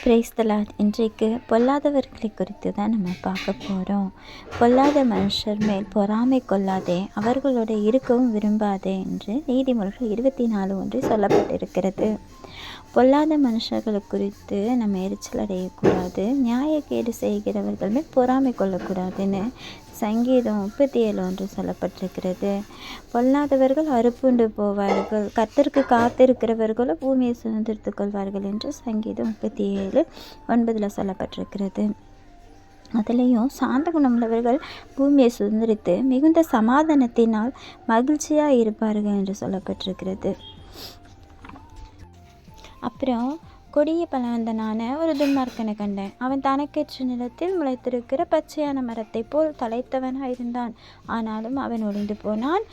Praise the Lord. இன்றைக்கு பொல்லாதவர்களை குறித்து தான் நம்ம பார்க்க போகிறோம். பொல்லாத மனுஷர் மேல் பொறாமை கொள்ளாதே, அவர்களோட இருக்கவும் விரும்பாதே என்று நீதிமொழிகள் 24:1 சொல்லப்பட்டிருக்கிறது. பொல்லாத மனுஷர்களை குறித்து நம்ம எரிச்சல் அடையக்கூடாது, நியாயக்கேடு செய்கிறவர்கள் மேல் பொறாமை கொள்ளக்கூடாதுன்னு சங்கீதம் 37:1 சொல்லப்பட்டிருக்கிறது. பொல்லாதவர்கள் அறுப்புண்டு போவார்கள், கர்த்தருக்கு காத்திருக்கிறவர்களும் பூமியை சுதந்திரித்துக் கொள்வார்கள் என்று சங்கீதம் 37:9 சொல்லப்பட்டிருக்கிறது. அதுலேயும் சாந்த குணமுள்ளவர்கள் பூமியை சுதந்திரித்து மிகுந்த சமாதானத்தினால் மகிழ்ச்சியாக இருப்பார்கள் என்று சொல்லப்பட்டிருக்கிறது. அப்புறம் கொடிய பலவந்தனான ஒரு துன்மார்க்கனை கண்டேன். அவன் தனக்கேற்ற நிலத்தில் முளைத்திருக்கிற பச்சையான மரத்தை போல் தலைத்தவனாக இருந்தான். ஆனாலும் அவன் ஒளிந்து போனான்.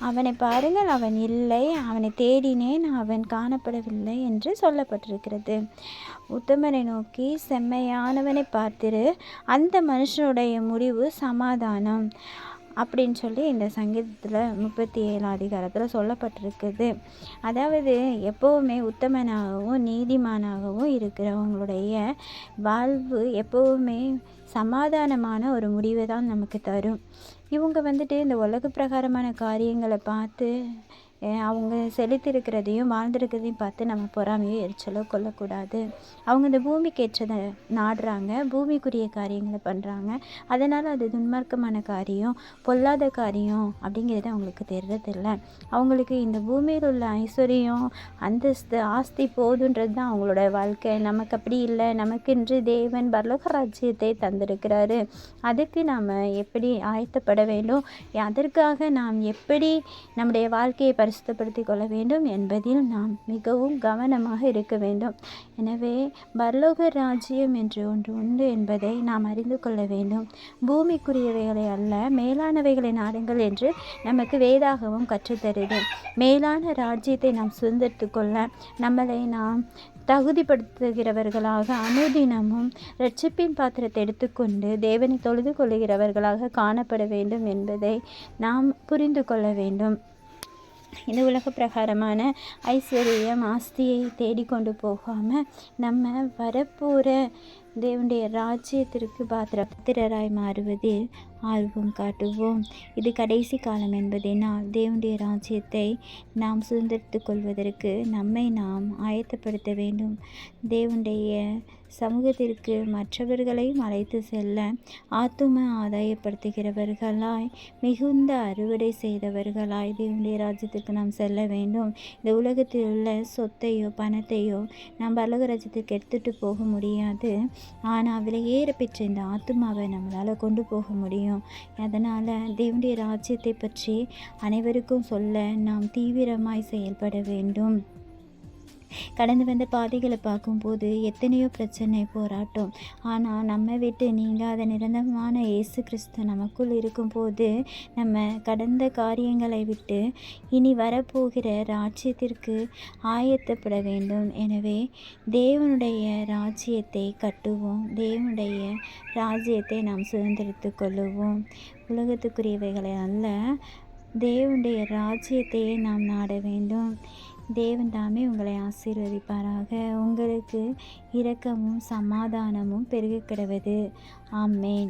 அவனை பாருங்கள், அவன் இல்லை, அவனை தேடினேன், அவன் காணப்படவில்லை என்று சொல்லப்பட்டிருக்கிறது. உத்தமனை நோக்கி செம்மையானவனை பார்த்திரு, அந்த மனுஷனுடைய முடிவு சமாதானம் அப்படின்னு சொல்லி இந்த சங்கீதத்தில் 37 சொல்லப்பட்டிருக்குது. அதாவது எப்போவுமே உத்தமனாகவும் நீதிமானாகவும் இருக்கிறவங்களுடைய வாழ்வு எப்போவுமே சமாதானமான ஒரு முடிவை தான் நமக்கு தரும். இவங்க இந்த உலக பிரகாரமான காரியங்களை பார்த்து அவங்க செலுத்திருக்கிறதையும் வாழ்ந்திருக்கிறதையும் பார்த்து நம்ம பொறாமையோ எரிச்சலோ கொள்ளக்கூடாது. அவங்க இந்த பூமிக்கு ஏற்றதை நாடுறாங்க, பூமிக்குரிய காரியங்களை பண்ணுறாங்க. அதனால் அது துன்மார்க்கமான காரியம், பொல்லாத காரியம் அப்படிங்கிறது அவங்களுக்கு தெரியறதில்லை. அவங்களுக்கு இந்த பூமியில் உள்ள ஐஸ்வர்யம், அந்தஸ்து, ஆஸ்தி போதுன்றது தான் அவங்களோட வாழ்க்கை. நமக்கு அப்படி இல்லை. நமக்கென்று தேவன் பரலோக ராஜ்யத்தை தந்திருக்கிறாரு. அதுக்கு நாம் எப்படி ஆயத்தப்பட வேண்டும், அதற்காக நாம் எப்படி நம்முடைய வாழ்க்கையை பரிசுத்தப்படுத்தி கொள்ள வேண்டும் என்பதில் நாம் மிகவும் கவனமாக இருக்க வேண்டும். எனவே பரலோக ராஜ்யம் என்று ஒன்று உண்டு என்பதை நாம் அறிந்து கொள்ள வேண்டும். பூமிக்குரியவைகளை அல்ல, மேலானவைகளை நாடுங்கள் என்று நமக்கு வேதாகமம் கற்றுத்தருது. மேலான ராஜ்யத்தை நாம் சுதந்திரித்து கொள்ள நம்மளை நாம் தகுதிப்படுத்துகிறவர்களாக அனுதினமும் இரட்சிப்பின் பாத்திரத்தை எடுத்துக்கொண்டு தேவனை தொழுது கொள்ளுகிறவர்களாக காணப்பட வேண்டும் என்பதை நாம் புரிந்து கொள்ள வேண்டும். இந்த உலக பிரகாரமான ஐஸ்வர்யம், ஆஸ்தியை தேடிக்கொண்டு போகாமல் நம்ம வரப்போகிற தேவனுடைய ராஜ்யத்திற்கு பாத்திரராய் மாறுவதில் ஆர்வம் காட்டுவோம். இது கடைசி காலம் என்பதனால் தேவனுடைய ராஜ்யத்தை நாம் சுதந்திரித்து கொள்வதற்கு நம்மை நாம் ஆயத்தப்படுத்த வேண்டும். தேவனுடைய சமூகத்திற்கு மற்றவர்களையும் அழைத்து செல்ல ஆத்தும ஆதாயப்படுத்துகிறவர்களாய், மிகுந்த அறுவடை செய்தவர்களாய் தேவனுடைய ராஜ்யத்திற்கு நாம் செல்ல வேண்டும். இந்த உலகத்தில் உள்ள சொத்தையோ பணத்தையோ நாம் பரலோக ராஜ்யத்திற்கு எடுத்துகிட்டு போக முடியாது. ஆனால் விலையேற பெற்ற இந்த ஆத்துமாவை நம்மளால் கொண்டு போக முடியும். அதனால் தேவனுடைய ராஜ்யத்தை பற்றி அனைவருக்கும் சொல்ல நாம் தீவிரமாய் செயல்பட வேண்டும். கடந்து வந்த பாதைகளை பார்க்கும்போது எத்தனையோ பிரச்சனை, போராட்டம். ஆனால் நம்ம விட்டு நீங்காத நிரந்தரமான இயேசு கிறிஸ்து நமக்குள் இருக்கும்போது நம்ம கடந்த காரியங்களை விட்டு இனி வரப்போகிற ராஜ்யத்திற்கு ஆயத்தப்பட வேண்டும். எனவே தேவனுடைய ராஜ்யத்தை கட்டுவோம், தேவனுடைய ராஜ்யத்தை நாம் சுதந்திரித்து கொள்ளுவோம். உலகத்துக்குரியவைகளை அல்ல, தேவனுடைய ராஜ்யத்தையே நாம் நாட வேண்டும். தேவன் தாமே உங்களை ஆசீர்வதிப்பாராக. உங்களுக்கு இரக்கமும் சமாதானமும் பெருகக் கடவது. ஆமென்.